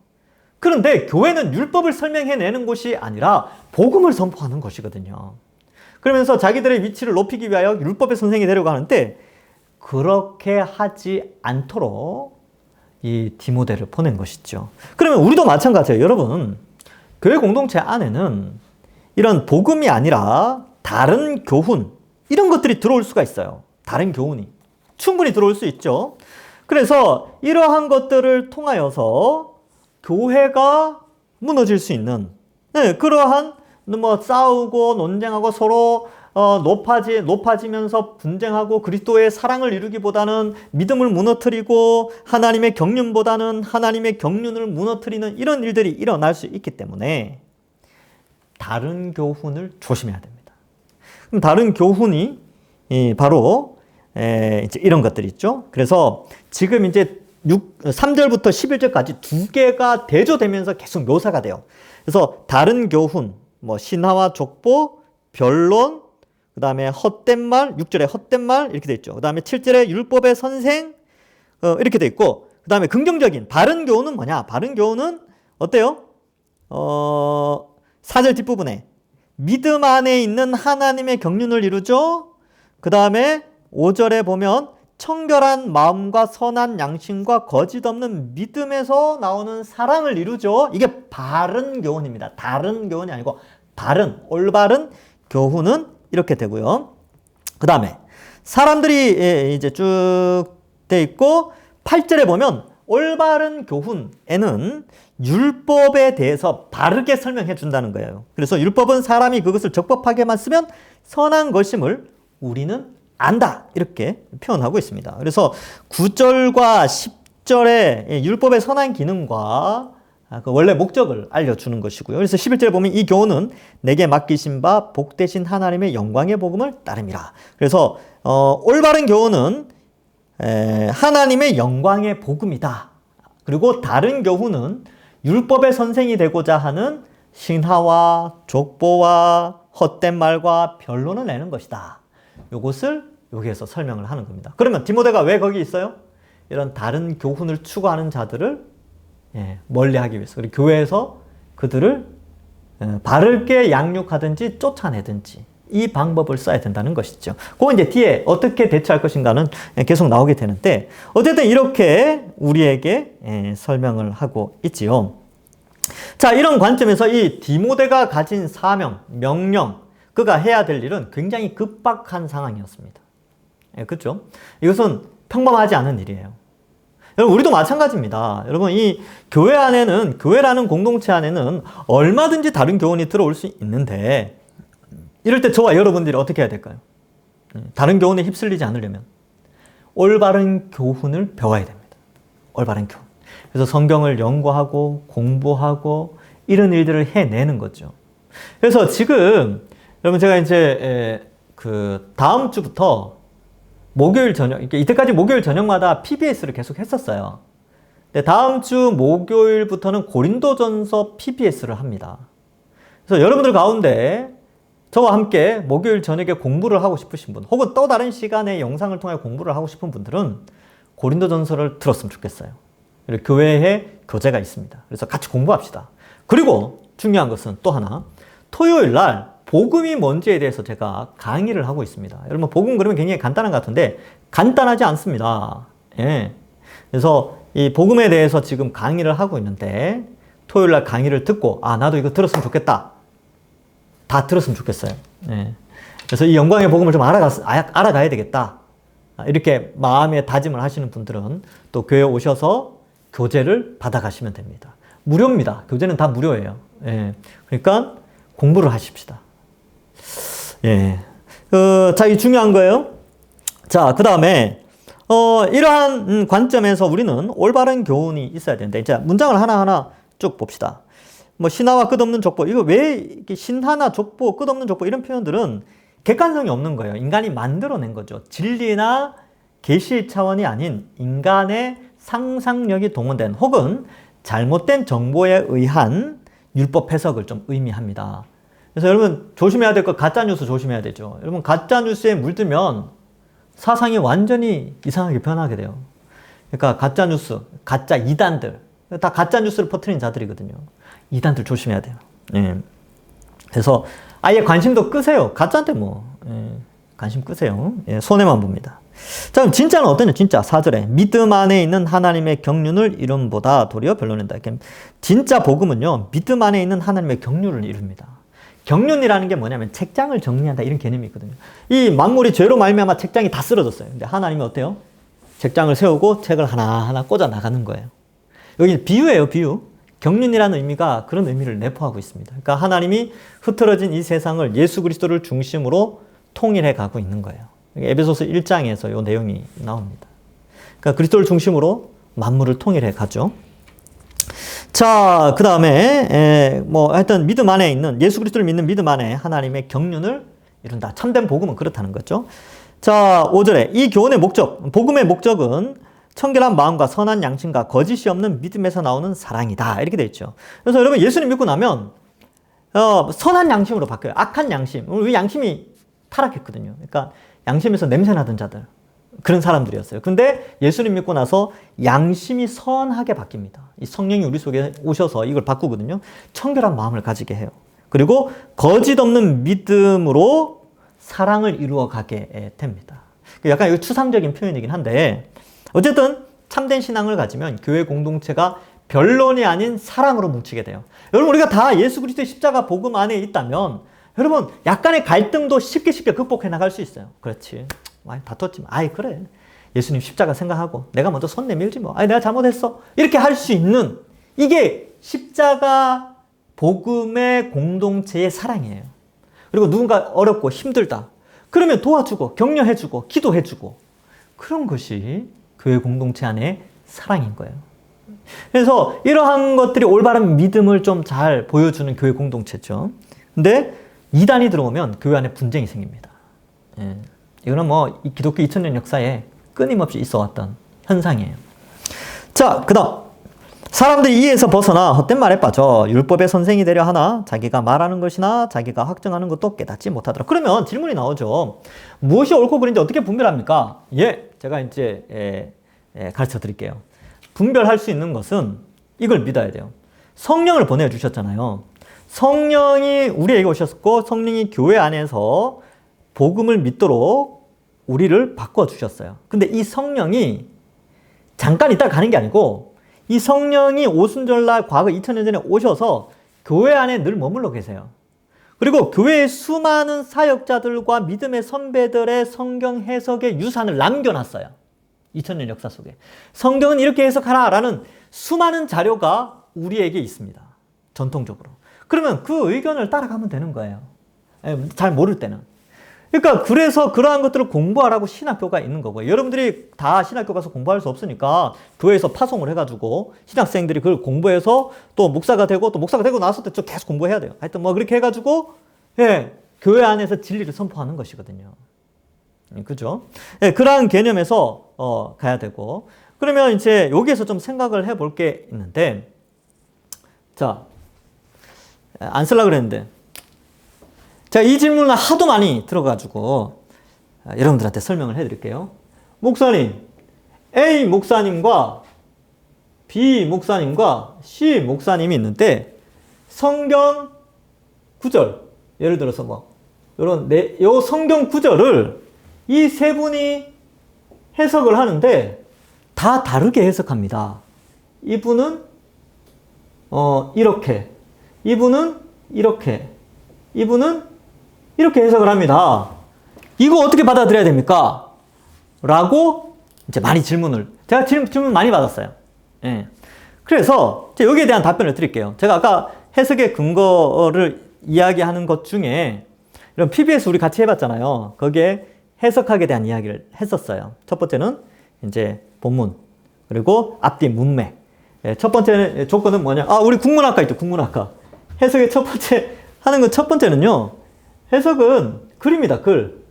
그런데 교회는 율법을 설명해내는 곳이 아니라 복음을 선포하는 것이거든요. 그러면서 자기들의 위치를 높이기 위하여 율법의 선생이 되려고 하는데 그렇게 하지 않도록 이 디모데를 보낸 것이죠. 그러면 우리도 마찬가지예요. 여러분, 교회 공동체 안에는 이런 복음이 아니라 다른 교훈, 이런 것들이 들어올 수가 있어요. 다른 교훈이 충분히 들어올 수 있죠. 그래서 이러한 것들을 통하여서 교회가 무너질 수 있는, 그러한 뭐 싸우고 논쟁하고 서로 높아지면서 분쟁하고 그리스도의 사랑을 이루기보다는 믿음을 무너뜨리고 하나님의 경륜보다는 하나님의 경륜을 무너뜨리는 이런 일들이 일어날 수 있기 때문에 다른 교훈을 조심해야 됩니다. 그럼 다른 교훈이 바로 이제 이런 것들이 있죠. 그래서 지금 이제 3절부터 11절까지 두 개가 대조되면서 계속 묘사가 돼요. 그래서 다른 교훈, 뭐 신화와 족보, 변론, 그 다음에 헛된 말, 6절에 헛된 말 이렇게 돼 있죠. 그 다음에 7절에 율법의 선생 이렇게 돼 있고, 그 다음에 긍정적인 바른 교훈은 뭐냐? 바른 교훈은 어때요? 4절 뒷부분에 믿음 안에 있는 하나님의 경륜을 이루죠. 그 다음에 5절에 보면 청결한 마음과 선한 양심과 거짓 없는 믿음에서 나오는 사랑을 이루죠. 이게 바른 교훈입니다. 다른 교훈이 아니고 바른, 올바른 교훈은 이렇게 되고요. 그 다음에 사람들이 이제 쭉 돼 있고 8절에 보면 올바른 교훈에는 율법에 대해서 바르게 설명해 준다는 거예요. 그래서 율법은 사람이 그것을 적법하게만 쓰면 선한 것임을 우리는 안다, 이렇게 표현하고 있습니다. 그래서 9절과 10절에 율법의 선한 기능과 그 원래 목적을 알려주는 것이고요. 그래서 11절에 보면 이 교훈은 내게 맡기신 바 복되신 하나님의 영광의 복음을 따름이라. 그래서 올바른 교훈은 하나님의 영광의 복음이다. 그리고 다른 교훈은 율법의 선생이 되고자 하는 신화와 족보와 헛된 말과 변론을 내는 것이다. 이것을 여기에서 설명을 하는 겁니다. 그러면 디모데가 왜 거기 있어요? 이런 다른 교훈을 추구하는 자들을 멀리하기 위해서, 그리고 교회에서 그들을 바르게 양육하든지 쫓아내든지 이 방법을 써야 된다는 것이죠. 그건 이제 뒤에 어떻게 대처할 것인가는 계속 나오게 되는데 어쨌든 이렇게 우리에게 설명을 하고 있지요. 자, 이런 관점에서 이 디모데가 가진 사명, 명령, 그가 해야 될 일은 굉장히 급박한 상황이었습니다. 그렇죠? 이것은 평범하지 않은 일이에요. 여러분, 우리도 마찬가지입니다. 여러분, 이 교회 안에는, 교회라는 공동체 안에는 얼마든지 다른 교훈이 들어올 수 있는데 이럴 때 저와 여러분들이 어떻게 해야 될까요? 다른 교훈에 휩쓸리지 않으려면 올바른 교훈을 배워야 됩니다. 올바른 교훈. 그래서 성경을 연구하고 공부하고 이런 일들을 해내는 거죠. 그래서 지금 여러분, 제가 이제 그 다음 주부터 목요일 저녁, 이때까지 목요일 저녁마다 PBS를 계속 했었어요. 근데 다음 주 목요일부터는 고린도전서 PBS를 합니다. 그래서 여러분들 가운데 저와 함께 목요일 저녁에 공부를 하고 싶으신 분, 혹은 또 다른 시간에 영상을 통해 공부를 하고 싶은 분들은 고린도전서를 들었으면 좋겠어요. 그리고 교회에 교재가 있습니다. 그래서 같이 공부합시다. 그리고 중요한 것은 또 하나, 토요일 날 복음이 뭔지에 대해서 제가 강의를 하고 있습니다. 여러분, 복음 그러면 굉장히 간단한 것 같은데 간단하지 않습니다. 그래서 이 복음에 대해서 지금 강의를 하고 있는데 토요일 날 강의를 듣고 나도 이거 들었으면 좋겠다. 다 들었으면 좋겠어요. 그래서 이 영광의 복음을 좀 알아가야 되겠다. 이렇게 마음의 다짐을 하시는 분들은 또 교회에 오셔서 교재를 받아가시면 됩니다. 무료입니다. 교재는 다 무료예요. 그러니까 공부를 하십시다. 자, 이 중요한 거예요. 자, 그 다음에 이러한 관점에서 우리는 올바른 교훈이 있어야 되는데, 자, 문장을 하나하나 쭉 봅시다. 뭐 신화와 끝없는 족보, 이거 왜 신화나 족보, 끝없는 족보 이런 표현들은 객관성이 없는 거예요. 인간이 만들어낸 거죠. 진리나 계시 차원이 아닌 인간의 상상력이 동원된 혹은 잘못된 정보에 의한 율법 해석을 좀 의미합니다. 그래서 여러분 조심해야 될 거 가짜뉴스 조심해야 되죠. 여러분 가짜뉴스에 물들면 사상이 완전히 이상하게 변하게 돼요. 그러니까 가짜뉴스, 가짜 이단들, 다 가짜뉴스를 퍼뜨린 자들이거든요. 이단들 조심해야 돼요. 예. 그래서 아예 관심도 끄세요. 가짜인데 뭐. 예. 관심 끄세요. 예. 손해만 봅니다. 자, 그럼 진짜는 어떠냐? 진짜 4절에 믿음 안에 있는 하나님의 경륜을 이름보다 도리어 별론이다. 진짜 복음은요, 믿음 안에 있는 하나님의 경륜을 이룹니다. 경륜이라는 게 뭐냐면 책장을 정리한다 이런 개념이 있거든요. 이 만물이 죄로 말미암아 책장이 다 쓰러졌어요. 근데 하나님이 어때요? 책장을 세우고 책을 하나하나 꽂아 나가는 거예요. 여기 비유예요, 비유. 경륜이라는 의미가 그런 의미를 내포하고 있습니다. 그러니까 하나님이 흐트러진 이 세상을 예수 그리스도를 중심으로 통일해 가고 있는 거예요. 에베소서 1장에서 이 내용이 나옵니다. 그러니까 그리스도를 중심으로 만물을 통일해 가죠. 자, 그 다음에, 하여튼 믿음 안에 있는, 예수 그리스도를 믿는 믿음 안에 하나님의 경륜을 이룬다. 참된 복음은 그렇다는 거죠. 자, 5절에 이 교훈의 목적, 복음의 목적은 청결한 마음과 선한 양심과 거짓이 없는 믿음에서 나오는 사랑이다. 이렇게 되어 있죠. 그래서 여러분 예수님 믿고 나면, 선한 양심으로 바뀌어요. 악한 양심. 우리 양심이 타락했거든요. 그러니까 양심에서 냄새나던 자들. 그런 사람들이었어요. 근데 예수님 믿고 나서 양심이 선하게 바뀝니다. 이 성령이 우리 속에 오셔서 이걸 바꾸거든요. 청결한 마음을 가지게 해요. 그리고 거짓 없는 믿음으로 사랑을 이루어 가게 됩니다. 약간 이거 추상적인 표현이긴 한데 어쨌든 참된 신앙을 가지면 교회 공동체가 변론이 아닌 사랑으로 뭉치게 돼요. 여러분 우리가 다 예수 그리스도의 십자가 복음 안에 있다면 여러분 약간의 갈등도 쉽게 극복해 나갈 수 있어요. 그렇지. 많이 다퉜지만, 아이, 그래. 예수님 십자가 생각하고, 내가 먼저 손 내밀지 뭐. 아이, 내가 잘못했어. 이렇게 할 수 있는, 이게 십자가 복음의 공동체의 사랑이에요. 그리고 누군가 어렵고 힘들다. 그러면 도와주고, 격려해주고, 기도해주고. 그런 것이 교회 공동체 안에 사랑인 거예요. 그래서 이러한 것들이 올바른 믿음을 좀 잘 보여주는 교회 공동체죠. 근데 이단이 들어오면 교회 안에 분쟁이 생깁니다. 예. 이거는 이 기독교 2000년 역사에 끊임없이 있어 왔던 현상이에요. 자, 그 다음. 사람들이 이에서 벗어나 헛된 말에 빠져 율법의 선생이 되려 하나 자기가 말하는 것이나 자기가 확정하는 것도 깨닫지 못하더라. 그러면 질문이 나오죠. 무엇이 옳고 그른지 어떻게 분별합니까? 제가 이제 가르쳐 드릴게요. 분별할 수 있는 것은 이걸 믿어야 돼요. 성령을 보내주셨잖아요. 성령이 우리에게 오셨고 성령이 교회 안에서 복음을 믿도록 우리를 바꿔주셨어요. 근데 이 성령이 잠깐 있다 가는 게 아니고 이 성령이 오순절날 과거 2000년 전에 오셔서 교회 안에 늘 머물러 계세요. 그리고 교회의 수많은 사역자들과 믿음의 선배들의 성경 해석의 유산을 남겨놨어요. 2000년 역사 속에. 성경은 이렇게 해석하라 라는 수많은 자료가 우리에게 있습니다. 전통적으로. 그러면 그 의견을 따라가면 되는 거예요. 잘 모를 때는. 그러니까 그래서 그러한 것들을 공부하라고 신학교가 있는 거고요. 여러분들이 다 신학교 가서 공부할 수 없으니까 교회에서 파송을 해가지고 신학생들이 그걸 공부해서 또 목사가 되고 또 목사가 되고 나서 또 계속 공부해야 돼요. 하여튼 그렇게 해가지고 교회 안에서 진리를 선포하는 것이거든요. 그죠? 그러한 개념에서 가야 되고 그러면 이제 여기에서 좀 생각을 해볼 게 있는데 자, 안 쓰려고 그랬는데 자, 이 질문을 하도 많이 들어가지고 여러분들한테 설명을 해드릴게요. 목사님, A 목사님과 B 목사님과 C 목사님이 있는데 성경 구절, 예를 들어서 요 성경 구절을 이 세 분이 해석을 하는데 다 다르게 해석합니다. 이분은 이렇게, 이분은 이렇게, 이분은 이렇게 해석을 합니다. 이거 어떻게 받아들여야 됩니까? 라고 이제 많이 제가 질문 많이 받았어요. 그래서 여기에 대한 답변을 드릴게요. 제가 아까 해석의 근거를 이야기하는 것 중에 이런 PBS 우리 같이 해봤잖아요. 거기에 해석학에 대한 이야기를 했었어요. 첫 번째는 이제 본문, 그리고 앞뒤 문맥. 첫 번째 조건은 뭐냐? 우리 국문학과 있죠, 국문학과. 해석의 첫 번째 하는 건 첫 번째는요. 해석은 글입니다, 글.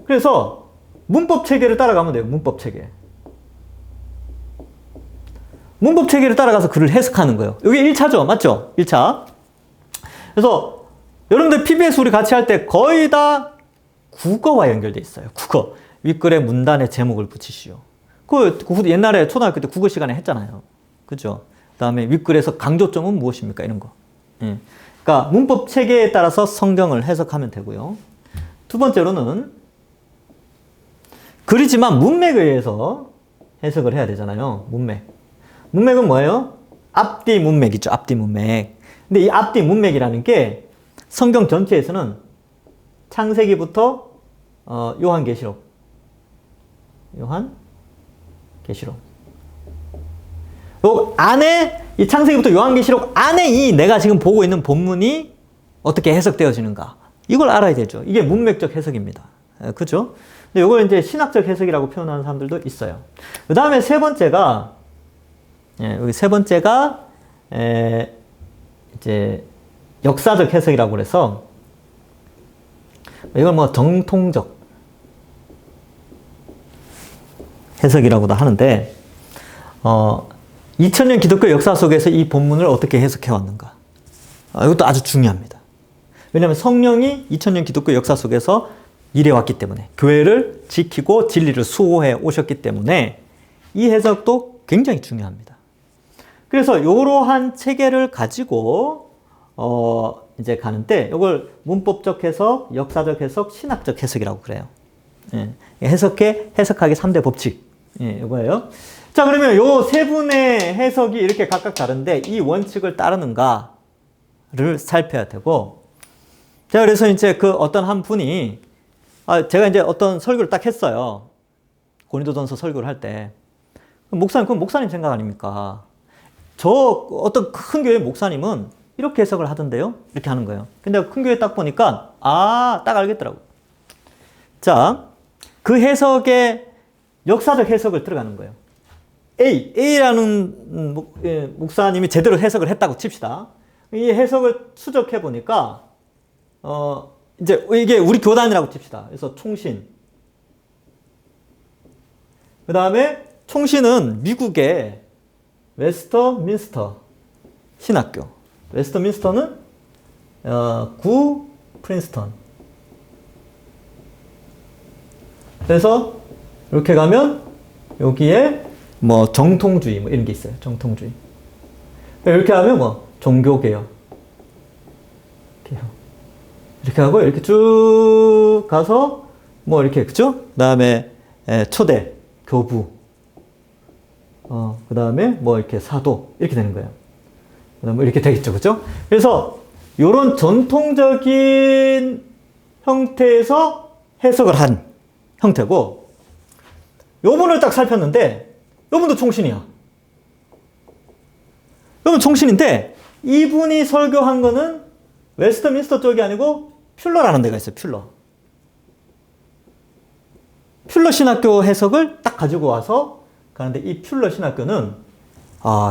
그래서 문법 체계를 따라가면 돼요, 문법 체계. 문법 체계를 따라가서 글을 해석하는 거예요. 이게 1차죠, 맞죠? 1차. 그래서 여러분들 PBS 우리 같이 할 때 거의 다 국어와 연결돼 있어요. 국어. 윗글에 문단에 제목을 붙이시오. 그 옛날에 초등학교 때 국어 시간에 했잖아요. 그죠? 그다음에 윗글에서 강조점은 무엇입니까? 이런 거. 예. 그러니까 문법 체계에 따라서 성경을 해석하면 되고요. 두 번째로는 글이지만 문맥에 의해서 해석을 해야 되잖아요. 문맥. 문맥은 뭐예요? 앞뒤 문맥이죠. 앞뒤 문맥. 근데 이 앞뒤 문맥이라는 게 성경 전체에서는 창세기부터 요한계시록. 요 안에 이 창세기부터 요한계시록 안에 이 내가 지금 보고 있는 본문이 어떻게 해석되어지는가. 이걸 알아야 되죠. 이게 문맥적 해석입니다. 그죠? 근데 이걸 이제 신학적 해석이라고 표현하는 사람들도 있어요. 그 다음에 세 번째가, 여기 세 번째가, 이제, 역사적 해석이라고 그래서, 이걸 뭐 정통적 해석이라고도 하는데, 2000년 기독교 역사 속에서 이 본문을 어떻게 해석해 왔는가. 이것도 아주 중요합니다. 왜냐하면 성령이 2000년 기독교 역사 속에서 일해왔기 때문에, 교회를 지키고 진리를 수호해 오셨기 때문에 이 해석도 굉장히 중요합니다. 그래서 이러한 체계를 가지고 이제 가는데 이걸 문법적 해석, 역사적 해석, 신학적 해석이라고 그래요. 해석하기 3대 법칙. 이거예요. 자, 그러면 요 세 분의 해석이 이렇게 각각 다른데 이 원칙을 따르는가를 살펴야 되고, 자, 그래서 이제 그 어떤 한 분이, 제가 이제 어떤 설교를 딱 했어요. 고린도전서 설교를 할 때. 목사님, 그건 목사님 생각 아닙니까? 저 어떤 큰 교회 목사님은 이렇게 해석을 하던데요? 이렇게 하는 거예요. 근데 큰 교회 딱 보니까, 딱 알겠더라고요. 자, 그 해석에 역사적 해석을 들어가는 거예요. A라는 목사님이 제대로 해석을 했다고 칩시다. 이 해석을 추적해 보니까, 이제 이게 우리 교단이라고 칩시다. 그래서 총신. 그 다음에 총신은 미국의 웨스터민스터 신학교. 웨스터민스터는 구 프린스턴. 그래서 이렇게 가면 여기에 뭐 정통주의 뭐 이런 게 있어요. 정통주의. 이렇게 하면 뭐 종교개혁. 이렇게 하고 이렇게 쭉 가서 뭐 이렇게 그죠? 그다음에 초대 교부. 그다음에 뭐 이렇게 사도 이렇게 되는 거예요. 그다음에 이렇게 되겠죠. 그죠? 그래서 요런 전통적인 형태에서 해석을 한 형태고, 요분을 딱 살폈는데 요분도 총신이야. 요분 총신인데 이분이 설교한 거는 웨스트민스터 쪽이 아니고 퓰러라는 데가 있어요. 퓰러 신학교 해석을 딱 가지고 와서 가는데, 이 퓰러 신학교는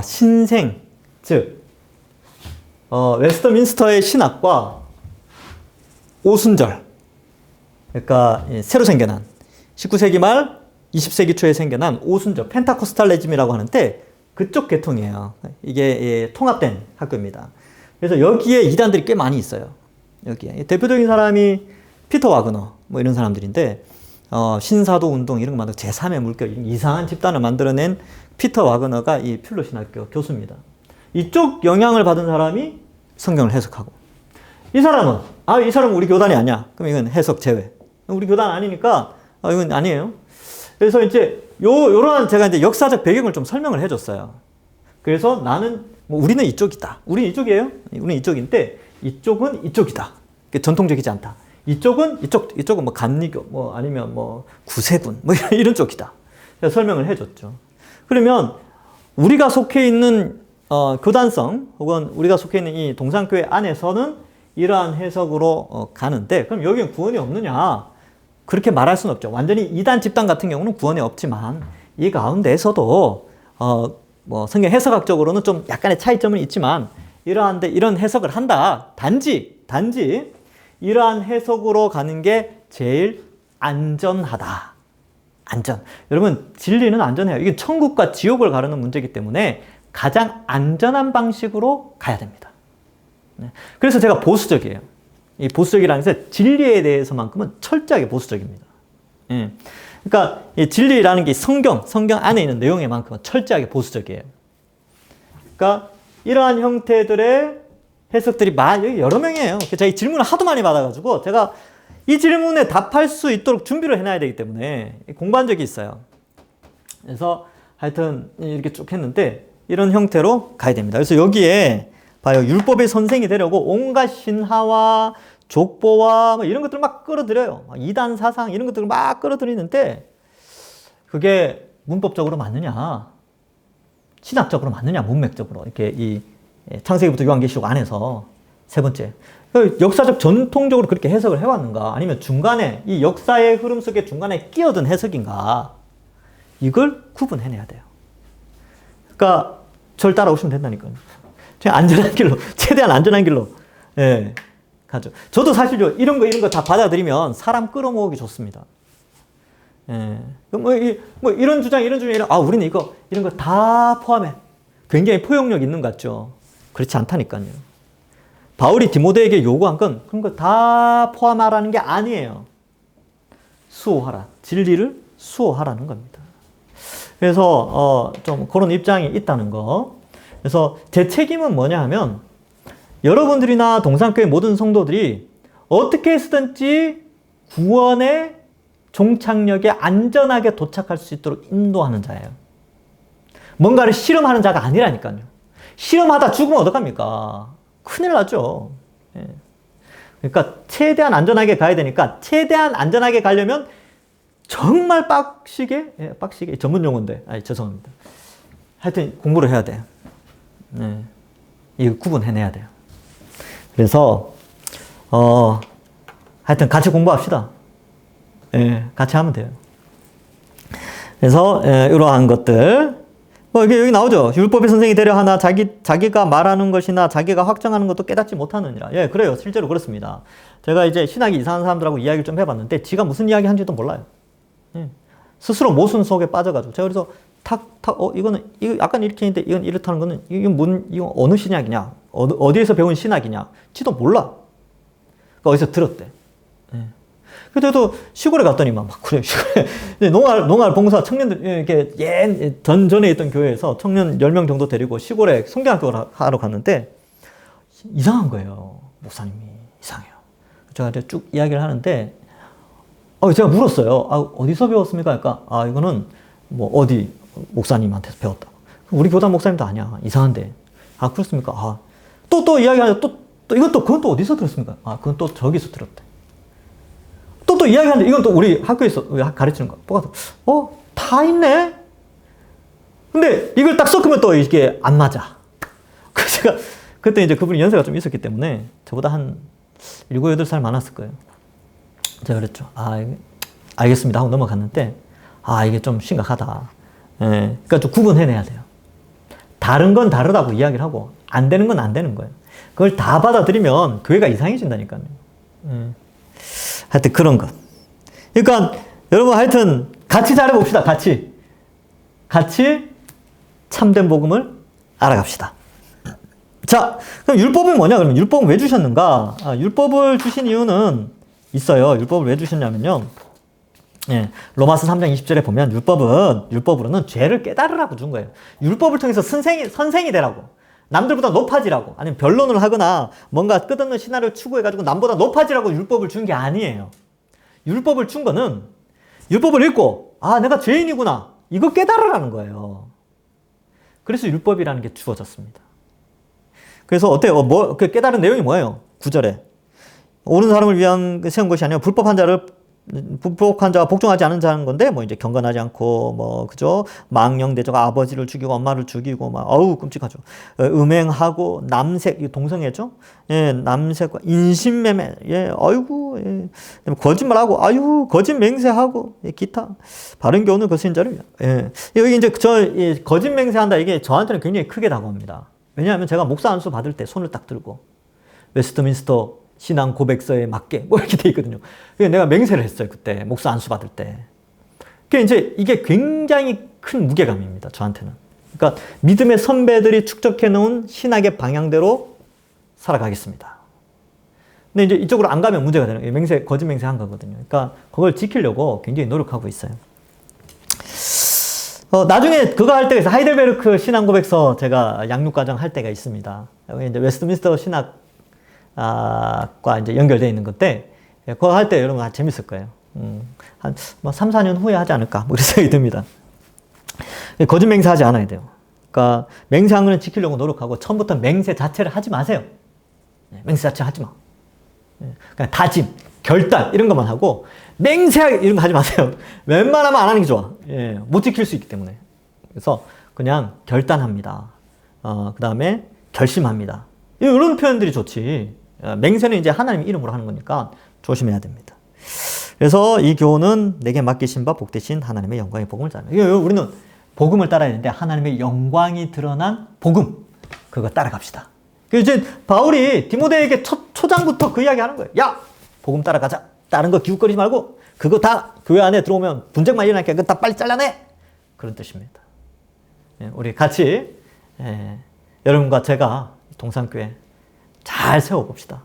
신생, 즉 웨스트민스터의 신학과 오순절, 그러니까 새로 생겨난 19세기 말 20세기 초에 생겨난 오순절 펜타코스탈리즘이라고 하는데 그쪽 계통이에요. 이게 통합된 학교입니다. 그래서 여기에 이단들이 꽤 많이 있어요. 여기에 대표적인 사람이 피터 와그너 뭐 이런 사람들인데, 신사도 운동 이런 거 만들고 제3의 물결 이상한 집단을 만들어낸 피터 와그너가 이 퓰러 신학교 교수입니다. 이쪽 영향을 받은 사람이 성경을 해석하고, 이 사람은 이 사람은 우리 교단이 아니야. 그럼 이건 해석 제외. 우리 교단 아니니까 이건 아니에요. 그래서 이제 요런 제가 이제 역사적 배경을 좀 설명을 해줬어요. 그래서 나는 우리는 이쪽이다. 우리는 이쪽이에요. 우리는 이쪽인데 이쪽은 이쪽이다. 전통적이지 않다. 이쪽은 이쪽은 뭐 감리교 뭐 아니면 뭐 구세군 뭐 이런 쪽이다. 그래서 설명을 해줬죠. 그러면 우리가 속해 있는 교단성 혹은 우리가 속해 있는 이 동산교회 안에서는 이러한 해석으로 가는데, 그럼 여기는 구원이 없느냐? 그렇게 말할 수는 없죠. 완전히 이단 집단 같은 경우는 구원이 없지만 이 가운데에서도 뭐 성경 해석학적으로는 좀 약간의 차이점은 있지만 이러한데 이런 해석을 한다. 단지 이러한 해석으로 가는 게 제일 안전하다. 안전. 여러분, 진리는 안전해요. 이게 천국과 지옥을 가르는 문제이기 때문에 가장 안전한 방식으로 가야 됩니다. 그래서 제가 보수적이에요. 이 보수적이라는 것은 진리에 대해서만큼은 철저하게 보수적입니다. 예. 그러니까 이 진리라는 게 성경 안에 있는 내용에만큼은 철저하게 보수적이에요. 그러니까 이러한 형태들의 해석들이 여러 명이에요. 제가 이 질문을 하도 많이 받아가지고 제가 이 질문에 답할 수 있도록 준비를 해놔야 되기 때문에 공부한 적이 있어요. 그래서 하여튼 이렇게 쭉 했는데 이런 형태로 가야 됩니다. 그래서 여기에 봐요. 율법의 선생이 되려고 온갖 신화와 족보와 뭐 이런 것들을 막 끌어들여요. 이단 사상 이런 것들을 막 끌어들이는데 그게 문법적으로 맞느냐, 신학적으로 맞느냐, 문맥적으로 이렇게 이 창세기부터 요한계시록 안에서 세 번째 역사적 전통적으로 그렇게 해석을 해왔는가, 아니면 중간에 이 역사의 흐름 속에 중간에 끼어든 해석인가, 이걸 구분해내야 돼요. 그러니까 절 따라오시면 된다니까요. 안전한 길로, 최대한 안전한 길로 가죠. 저도 사실 이런 거 다 받아들이면 사람 끌어모으기 좋습니다. 이런 주장, 우리는 이런 거 다 포함해. 굉장히 포용력 있는 것 같죠. 그렇지 않다니까요. 바울이 디모데에게 요구한 건 그런 거 다 포함하라는 게 아니에요. 수호하라. 진리를 수호하라는 겁니다. 그래서 좀 그런 입장이 있다는 거. 그래서 제 책임은 뭐냐 하면 여러분들이나 동산교회 모든 성도들이 어떻게 해서든지 구원의 종착역에 안전하게 도착할 수 있도록 인도하는 자예요. 뭔가를 실험하는 자가 아니라니까요. 실험하다 죽으면 어떡합니까? 큰일 나죠. 그러니까 최대한 안전하게 가야 되니까 최대한 안전하게 가려면 정말 빡시게 전문 용어인데 죄송합니다. 하여튼 공부를 해야 돼요. 이거 구분해내야 돼요. 그래서 하여튼 같이 공부합시다. 같이 하면 돼요. 그래서 이러한 것들 여기 나오죠. 율법의 선생이 되려 하나 자기가 말하는 것이나 자기가 확정하는 것도 깨닫지 못하느니라. 그래요. 실제로 그렇습니다. 제가 이제 신학이 이상한 사람들하고 이야기를 좀 해봤는데 지가 무슨 이야기 한지도 몰라요. 스스로 모순 속에 빠져가지고 제가 그래서 이거 약간 이렇게 했는데 이건 이렇다는 거는 이건 어느 신학이냐, 어디에서 배운 신학이냐, 지도 몰라. 그러니까 어디서 들었대. 그때도 시골에 갔더니만 막 그래요. 시골에 농활 봉사 청년들 이렇게 전에 있던 교회에서 청년 10명 정도 데리고 시골에 성경학교를 하러 갔는데 이상한 거예요. 목사님이 이상해요. 제가 이제 쭉 이야기를 하는데 제가 물었어요. 어디서 배웠습니까? 그러니까 이거는 뭐 어디 목사님한테서 배웠다. 우리 교단 목사님도 아니야. 이상한데. 그렇습니까? 또 이야기하는데 그건 또 어디서 들었습니까? 그건 또 저기서 들었대. 또 이야기하는데 이건 또 우리 학교에서 가르치는 거. 똑같아. 다 있네? 근데 이걸 딱 섞으면 또 이게 안 맞아. 그래서 제가 그때 이제 그분이 연세가 좀 있었기 때문에 저보다 한 7, 8살 많았을 거예요. 제가 그랬죠. 알겠습니다 하고 넘어갔는데 이게 좀 심각하다. 그러니까 좀 구분해내야 돼요. 다른 건 다르다고 이야기를 하고 안 되는 건 안 되는 거예요. 그걸 다 받아들이면 교회가 이상해진다니까요. 하여튼 그런 것. 그러니까 여러분 하여튼 같이 잘해봅시다. 같이 참된 복음을 알아갑시다. 자, 그럼 율법은 뭐냐? 그러면 율법은 왜 주셨는가? 율법을 주신 이유는 있어요. 율법을 왜 주셨냐면요. 로마서 3장 20절에 보면 율법으로는 죄를 깨달으라고 준 거예요. 율법을 통해서 선생이 되라고. 남들보다 높아지라고. 아니면 변론을 하거나 뭔가 끝없는 신화를 추구해가지고 남보다 높아지라고 율법을 준 게 아니에요. 율법을 준 거는 율법을 읽고 내가 죄인이구나. 이거 깨달으라는 거예요. 그래서 율법이라는 게 주어졌습니다. 그래서 어때요? 그 깨달은 내용이 뭐예요? 9절에. 옳은 사람을 위한 세운 것이 아니라 불법한 자와 복종하지 않은 자는 건데, 이제 경건하지 않고, 그죠? 망령대조가 아버지를 죽이고 엄마를 죽이고, 끔찍하죠. 음행하고, 남색, 동성애죠? 남색과 인신매매, 거짓말하고, 거짓 맹세하고, 기타. 바른 교훈을 거스린 자를, 여기 이제 거짓 맹세한다, 이게 저한테는 굉장히 크게 다가옵니다. 왜냐하면 제가 목사 안수 받을 때 손을 딱 들고, 웨스트민스터 신앙 고백서에 맞게 이렇게 돼 있거든요. 내가 맹세를 했어요. 그때 목사 안수 받을 때. 이게 굉장히 큰 무게감입니다. 저한테는. 그러니까 믿음의 선배들이 축적해 놓은 신학의 방향대로 살아가겠습니다. 근데 이제 이쪽으로 안 가면 문제가 되는 거예요. 맹세, 거짓 맹세한 거거든요. 그러니까 그걸 지키려고 굉장히 노력하고 있어요. 나중에 그거 할 때가 있어요. 하이델베르크 신앙고백서 제가 양육과정 할 때가 있습니다. 여기 이제 웨스트민스터 신학과 이제 연결되어 있는 건데, 그거 할 때 여러분 재밌을 거예요. 한 3, 4년 후에 하지 않을까? 뭐 이런 생각이 듭니다. 거짓 맹세하지 않아야 돼요. 그러니까 맹세한 거는 지키려고 노력하고 처음부터 맹세 자체를 하지 마세요. 맹세 자체 하지 마. 그냥 다짐, 결단 이런 것만 하고 맹세하게 이런 거 하지 마세요. 웬만하면 안 하는 게 좋아. 못 지킬 수 있기 때문에. 그래서 그냥 결단합니다. 그 다음에 결심합니다. 이런 표현들이 좋지. 맹세는 이제 하나님 이름으로 하는 거니까 조심해야 됩니다. 그래서 이 교훈은 내게 맡기신 바 복되신 하나님의 영광의 복음을 따르는. 우리는 복음을 따라야 되는데 하나님의 영광이 드러난 복음, 그거 따라갑시다. 이제 바울이 디모데에게 초장부터 그 이야기 하는 거예요. 야, 복음 따라가자. 다른 거 기웃거리지 말고 그거 다 교회 안에 들어오면 분쟁만 일어나니까 그거 다 빨리 잘라내. 그런 뜻입니다. 우리 같이 여러분과 제가 동산교회 잘 세워봅시다.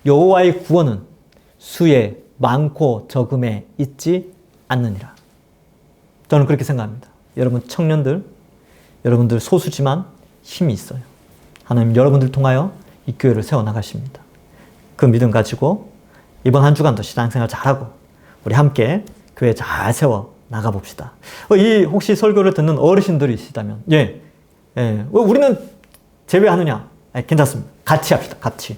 여호와의 구원은 수에 많고 적음에 있지 않느니라. 저는 그렇게 생각합니다. 여러분 청년들, 여러분들 소수지만 힘이 있어요. 하나님 여러분들 통하여 이 교회를 세워나가십니다. 그 믿음 가지고 이번 한 주간도 신앙생활 잘하고 우리 함께 교회 잘 세워 나가봅시다. 이 혹시 설교를 듣는 어르신들이 있다면 우리는 제외하느냐? 괜찮습니다. 같이 합시다. 같이.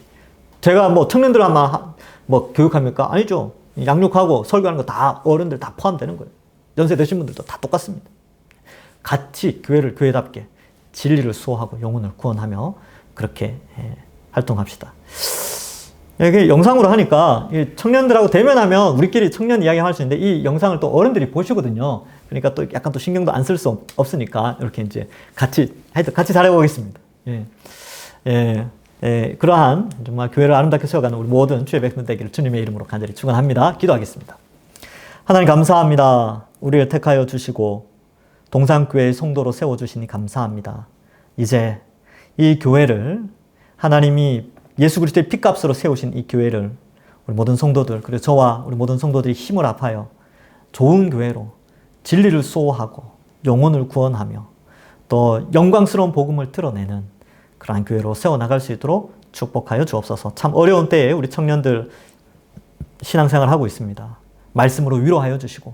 제가 뭐 청년들만 뭐 교육합니까? 아니죠. 양육하고 설교하는 거 다 어른들 다 포함되는 거예요. 연세 드신 분들도 다 똑같습니다. 같이 교회를 교회답게 진리를 수호하고 영혼을 구원하며 그렇게 활동합시다. 이게 영상으로 하니까 청년들하고 대면하면 우리끼리 청년 이야기 할 수 있는데 이 영상을 또 어른들이 보시거든요. 그러니까 또 약간 또 신경도 안 쓸 수 없으니까 이렇게 이제 같이 잘해보겠습니다. 그러한 정말 교회를 아름답게 세워가는 우리 모든 주의 백성 되기를 주님의 이름으로 간절히 축원합니다. 기도하겠습니다. 하나님 감사합니다. 우리를 택하여 주시고 동산교회의 성도로 세워주시니 감사합니다. 이제 이 교회를 하나님이 예수 그리스도의 피값으로 세우신 이 교회를 우리 모든 성도들 그리고 저와 우리 모든 성도들이 힘을 합하여 좋은 교회로 진리를 수호하고 영혼을 구원하며 또 영광스러운 복음을 드러내는 그러한 교회로 세워나갈 수 있도록 축복하여 주옵소서. 참 어려운 때에 우리 청년들 신앙생활 하고 있습니다. 말씀으로 위로하여 주시고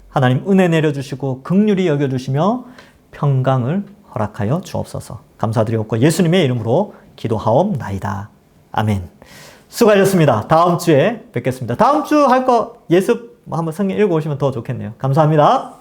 하나님 은혜 내려주시고 긍휼히 여겨주시며 평강을 허락하여 주옵소서. 감사드리옵고 예수님의 이름으로 기도하옵나이다. 아멘. 수고하셨습니다. 다음 주에 뵙겠습니다. 다음 주 할 거 예습 한번 성경 읽어오시면 더 좋겠네요. 감사합니다.